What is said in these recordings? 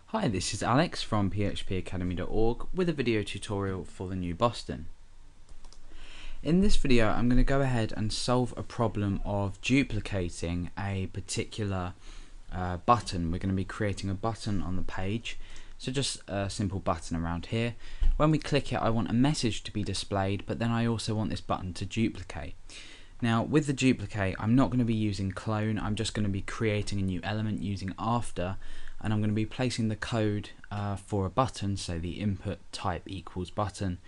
Hi, this is Alex from phpacademy.org with a video tutorial for the new Boston. In this video I'm going to go ahead and solve a problem of duplicating a particular button. We're going to be creating a button on the page, so just a simple button around here. When we click it, I want a message to be displayed, but then I also want this button to duplicate. Now with the duplicate, I'm not going to be using clone, I'm just going to be creating a new element using after, and I'm going to be placing the code for a button, so the input type equals button,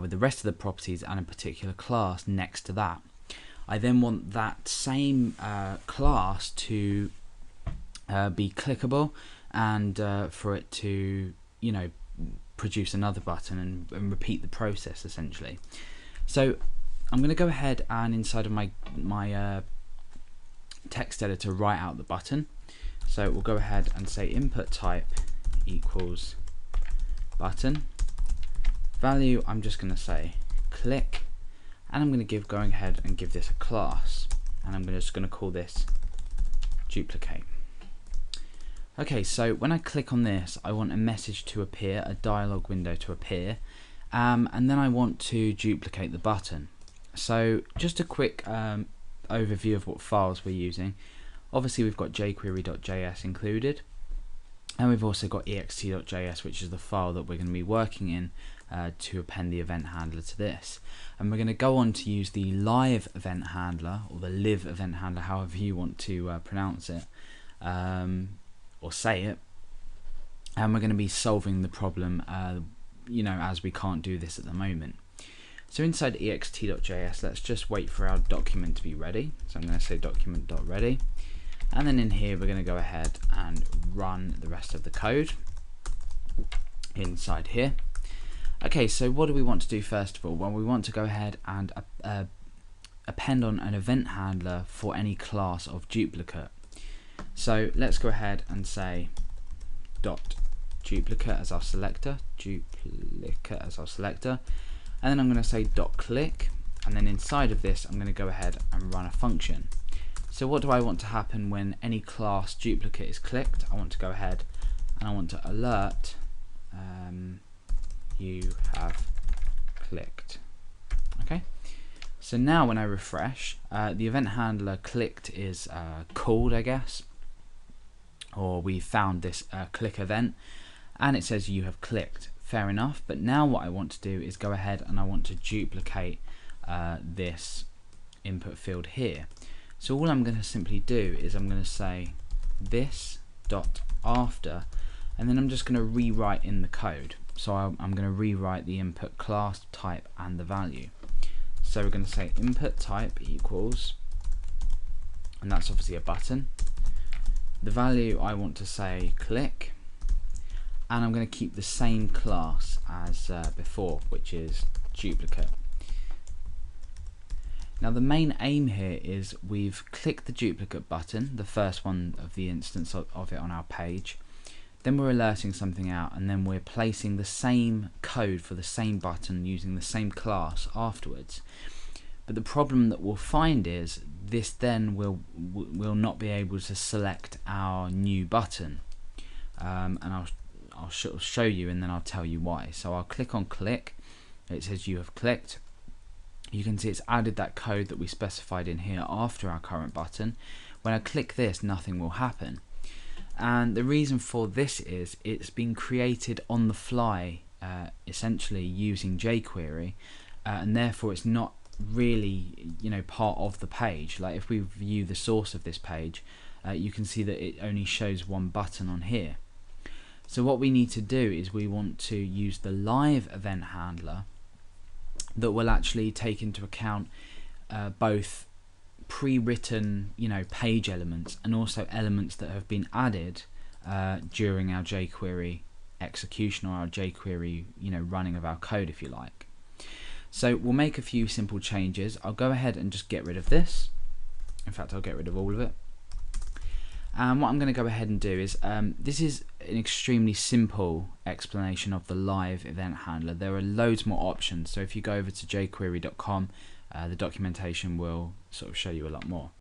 with the rest of the properties and a particular class next to that. I then want that same class to be clickable and for it to, produce another button and repeat the process essentially. So I'm going to go ahead and inside of my text editor write out the button. So we'll go ahead and say input type equals button. Value, I'm just going to say click, and I'm going to go ahead and give this a class, and I'm just going to call this duplicate. Okay, so when I click on this, I want a message to appear, a dialog window to appear, and then I want to duplicate the button. So just a quick overview of what files we're using. Obviously we've got jQuery.js included, and we've also got ext.js, which is the file that we're going to be working in to append the event handler to this. And we're going to go on to use the live event handler, or the live event handler, however you want to pronounce it, or say it, and we're going to be solving the problem as we can't do this at the moment. So inside ext.js, let's just wait for our document to be ready. So I'm going to say document.ready. And then in here we're going to go ahead and run the rest of the code inside here. Okay, so what do we want to do first of all? Well, we want to go ahead and append on an event handler for any class of duplicate. So let's go ahead and say dot duplicate as our selector, and then I'm going to say dot click, and then inside of this I'm going to go ahead and run a function. So what do I want to happen when any class duplicate is clicked? I want to go ahead and I want to alert you have clicked. Okay, so now when I refresh, the event handler clicked is called, I guess, or we found this click event, and it says you have clicked. Fair enough, but now what I want to do is go ahead and I want to duplicate this input field here. So all I'm going to simply do is I'm going to say this dot after, and then I'm just going to rewrite in the code. So I'm going to rewrite the input class, type, and the value. So we're going to say input type equals, and that's obviously a button. The value I want to say click, and I'm going to keep the same class as before, which is duplicate. Now the main aim here is we've clicked the duplicate button, the first one of the instance of it on our page, then we're alerting something out, and then we're placing the same code for the same button using the same class afterwards. But the problem that we'll find is this then will not be able to select our new button, and I'll show you and then I'll tell you why. So I'll click on click, it says you have clicked. You can see it's added that code that we specified in here after our current button. When I click this, nothing will happen. And the reason for this is it's been created on the fly, essentially using jQuery, and therefore it's not really part of the page. Like if we view the source of this page, you can see that it only shows one button on here. So what we need to do is we want to use the live event handler that will actually take into account both pre-written page elements and also elements that have been added during our jQuery execution, or our jQuery running of our code, if you like. So we'll make a few simple changes. I'll go ahead and just get rid of this. In fact, I'll get rid of all of it. And what I'm going to go ahead and do is, this is an extremely simple explanation of the live event handler. There are loads more options, so if you go over to jQuery.com, the documentation will sort of show you a lot more.